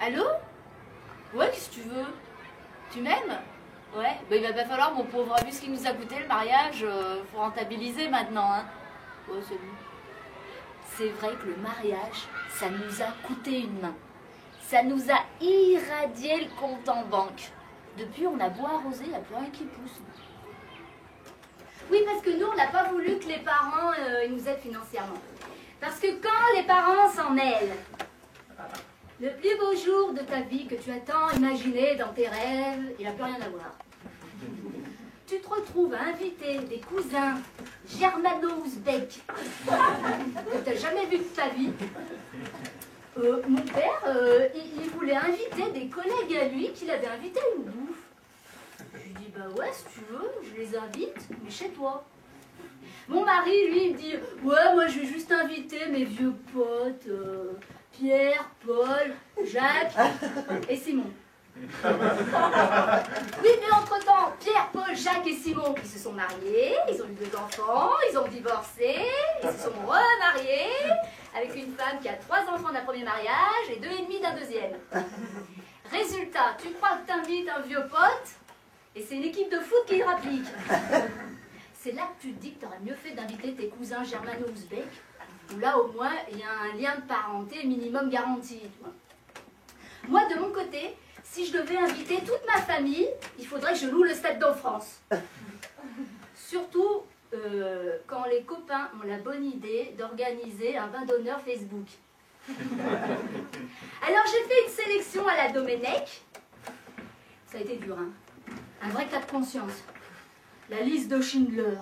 Allô? Ouais, qu'est-ce que tu veux? Tu m'aimes? Ouais, bah, il va pas falloir, mon pauvre, vu ce qui nous a coûté le mariage, faut rentabiliser maintenant, hein. Ouais, c'est bon. C'est vrai que le mariage, ça nous a coûté une main. Ça nous a irradié le compte en banque. Depuis, on a beau arroser, il n'y a plus rien qui pousse. Oui, parce que nous, on n'a pas voulu que les parents ils nous aident financièrement. Parce que quand les parents s'en mêlent, le plus beau jour de ta vie que tu as tant imaginé dans tes rêves, il n'a plus rien à voir. Tu te retrouves à inviter des cousins germano-ouzbeks que tu n'as jamais vus de ta vie. Mon père, il voulait inviter des collègues à lui qu'il avait invités à une bouffe. Je lui dis, bah ouais, si tu veux, je les invite, mais chez toi. Mon mari, lui, il me dit, ouais, moi je vais juste inviter mes vieux potes, Pierre, Paul, Jacques et Simon. Oui, mais entre-temps, Pierre, Paul, Jacques et Simon, ils se sont mariés, ils ont eu 2 enfants, ils ont divorcé, ils se sont remariés avec une femme qui a 3 enfants d'un premier mariage et 2 et demi d'un deuxième. Résultat, tu crois que tu invites un vieux pote et c'est une équipe de foot qui le rapplique. C'est là que tu te dis que tu aurais mieux fait d'inviter tes cousins germano-ouzbeks, où là au moins il y a un lien de parenté minimum garanti. Moi de mon côté, si je devais inviter toute ma famille, il faudrait que je loue le Stade de France. Surtout quand les copains ont la bonne idée d'organiser un vin d'honneur Facebook. Alors j'ai fait une sélection à la Domenech. Ça a été dur, hein. Un vrai cas de conscience. La liste de Schindler.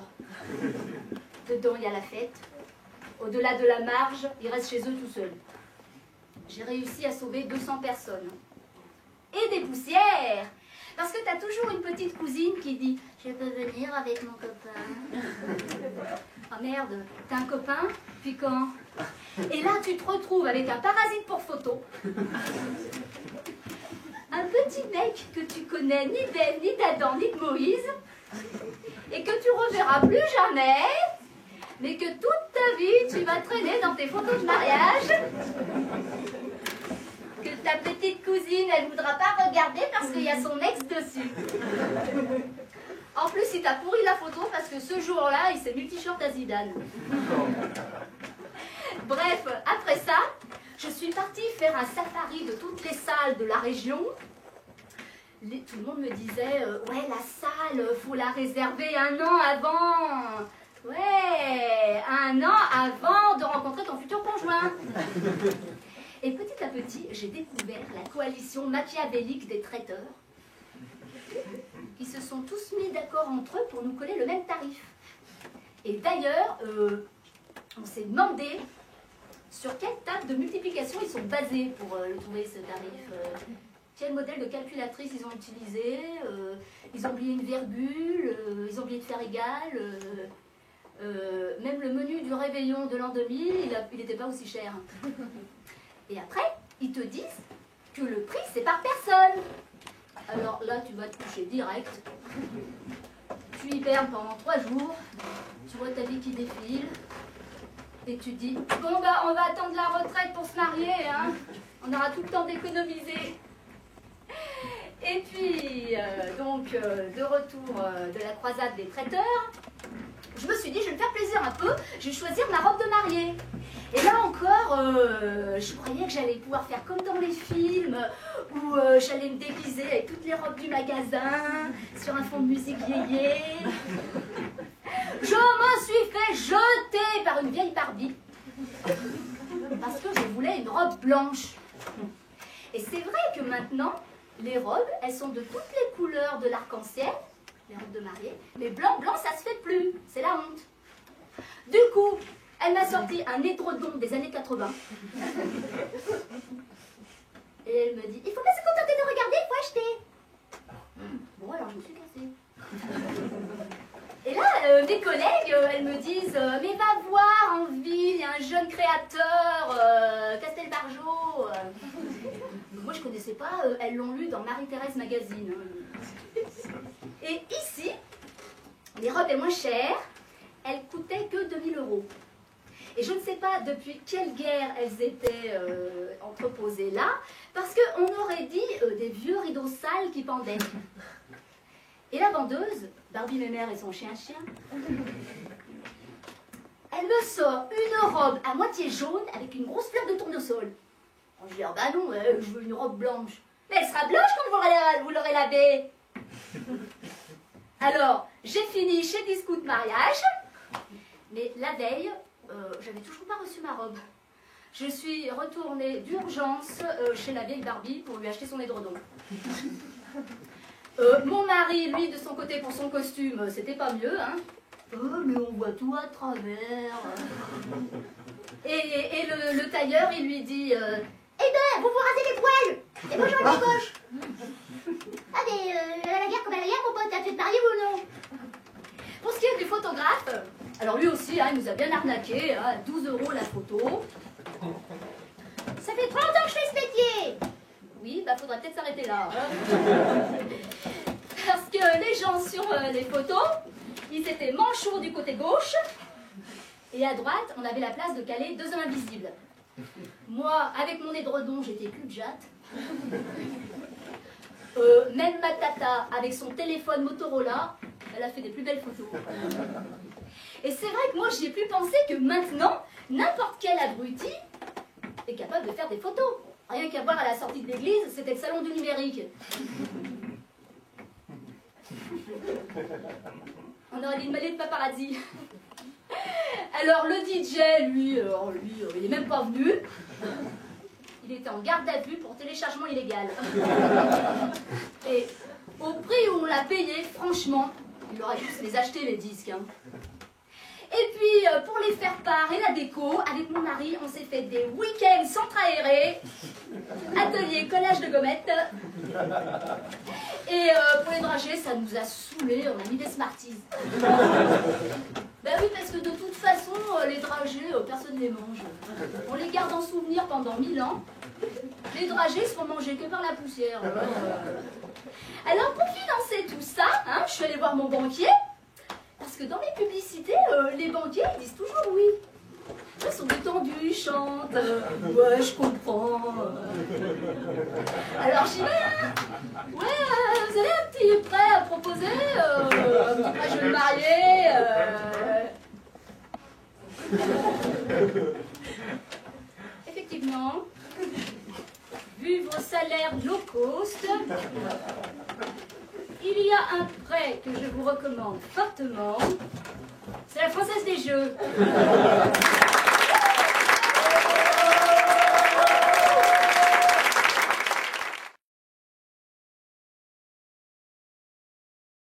Dedans, il y a la fête. Au-delà de la marge, ils restent chez eux tout seuls. J'ai réussi à sauver 200 personnes. Et des poussières. Parce que tu as toujours une petite cousine qui dit « Je peux venir avec mon copain ?» Ah merde, t'as un copain? Puis quand? Et là, tu te retrouves avec un parasite pour photo. Un petit mec que tu connais ni d'Ève, ni d'Adam, ni de Moïse, et que tu reverras plus jamais, mais que toute ta vie, tu vas traîner dans tes photos de mariage, que ta petite cousine, elle ne voudra pas regarder parce qu'il y a son ex dessus. En plus, il t'a pourri la photo parce que ce jour-là, il s'est mis le t-shirt à Zidane. Bref, après ça, je suis partie faire un safari de toutes les salles de la région. Tout le monde me disait, ouais, la salle, faut la réserver 1 an avant. Ouais, 1 an avant de rencontrer ton futur conjoint. Et petit à petit, j'ai découvert la coalition machiavélique des traiteurs qui se sont tous mis d'accord entre eux pour nous coller le même tarif. Et d'ailleurs, on s'est demandé sur quelle table de multiplication ils sont basés pour trouver ce tarif. Quel modèle de calculatrice ils ont utilisé, ils ont oublié une virgule, ils ont oublié de faire égal, même le menu du réveillon de l'an 2000, il n'était pas aussi cher. Et après, ils te disent que le prix, c'est par personne. Alors là, tu vas te coucher direct, tu hibernes pendant 3 jours, tu vois ta vie qui défile, et tu dis, bon bah on va attendre la retraite pour se marier, hein. On aura tout le temps d'économiser. Et puis, de retour de la croisade des traiteurs, je me suis dit, je vais me faire plaisir un peu, je vais choisir ma robe de mariée. Et là encore, je croyais que j'allais pouvoir faire comme dans les films, où j'allais me déguiser avec toutes les robes du magasin, sur un fond de musique yéyé. Je me suis fait jeter par une vieille Barbie, parce que je voulais une robe blanche. Et c'est vrai que maintenant, les robes, elles sont de toutes les couleurs de l'arc-en-ciel, les robes de mariée, mais blanc, ça se fait plus, c'est la honte. Du coup, elle m'a sorti un édredon des années 80. Et elle me dit, il faut pas se contenter de regarder, il faut acheter. Bon, alors je me suis cassée. Et là, mes collègues, elles me disent, mais va voir en ville, il y a un jeune créateur, Castelbarjo. Moi, je ne connaissais pas, elles l'ont lu dans Marie-Thérèse Magazine. Et ici, les robes les moins chères, elles coûtaient que 2000 €. Et je ne sais pas depuis quelle guerre elles étaient entreposées là, parce qu'on aurait dit des vieux rideaux sales qui pendaient. Et la vendeuse, Barbie Mémère et son chien-chien, elle me sort une robe à moitié jaune avec une grosse fleur de tournesol. Je lui dis, bah non, je veux une robe blanche. Mais elle sera blanche quand vous l'aurez lavée. Alors, j'ai fini chez Discount Mariage, mais la veille, j'avais toujours pas reçu ma robe. Je suis retournée d'urgence chez la vieille Barbie pour lui acheter son édredon. Mon mari, lui, de son côté, pour son costume, c'était pas mieux, hein. Mais on voit tout à travers. Et le tailleur, il lui dit, eh ben, vous vous rasez les poils. Et bonjour à gauche. Ah, mais à la guerre comme à la guerre, mon pote, tu te marier ou non? Pour ce qui est du photographe, alors lui aussi, hein, il nous a bien arnaqué, hein, 12 € la photo. Ça fait 30 ans que je fais ce métier. Oui, bah faudrait peut-être s'arrêter là. Hein. Parce que les gens sur les photos, ils étaient manchots du côté gauche, et à droite, on avait la place de caler 2 hommes invisibles. Moi, avec mon édredon, j'étais cul de jatte. Même ma tata, avec son téléphone Motorola, elle a fait des plus belles photos. Et c'est vrai que moi, j'y ai plus pensé que maintenant, n'importe quel abruti est capable de faire des photos. Rien qu'à voir à la sortie de l'église, c'était le salon du numérique. On aurait dit une mêlée de paparazzi. Alors le DJ, lui, il n'est même pas venu. Il était en garde à vue pour téléchargement illégal. Et au prix où on l'a payé, franchement, il aurait juste les acheter les disques. Hein. Et puis, pour les faire part et la déco, avec mon mari, on s'est fait des week-ends centre aéré, atelier collage de gommettes. Et pour les dragées, ça nous a saoulés, on a mis des Smarties. Ben oui, parce que de toute façon, les dragées, personne ne les mange. On les garde en souvenir pendant 1000 ans. Les dragées, ils se font manger que par la poussière. Alors, pour financer tout ça, hein, je suis allée voir mon banquier. Parce que dans les publicités, les banquiers ils disent toujours oui. Ils sont détendus, ils chantent. Ouais, je comprends. Alors j'y vais. Ouais, vous avez un petit prêt à proposer un petit prêt, je vais me marier. Effectivement, vu vos salaires low cost, il y a un prêt que je vous recommande fortement, c'est la Française des Jeux.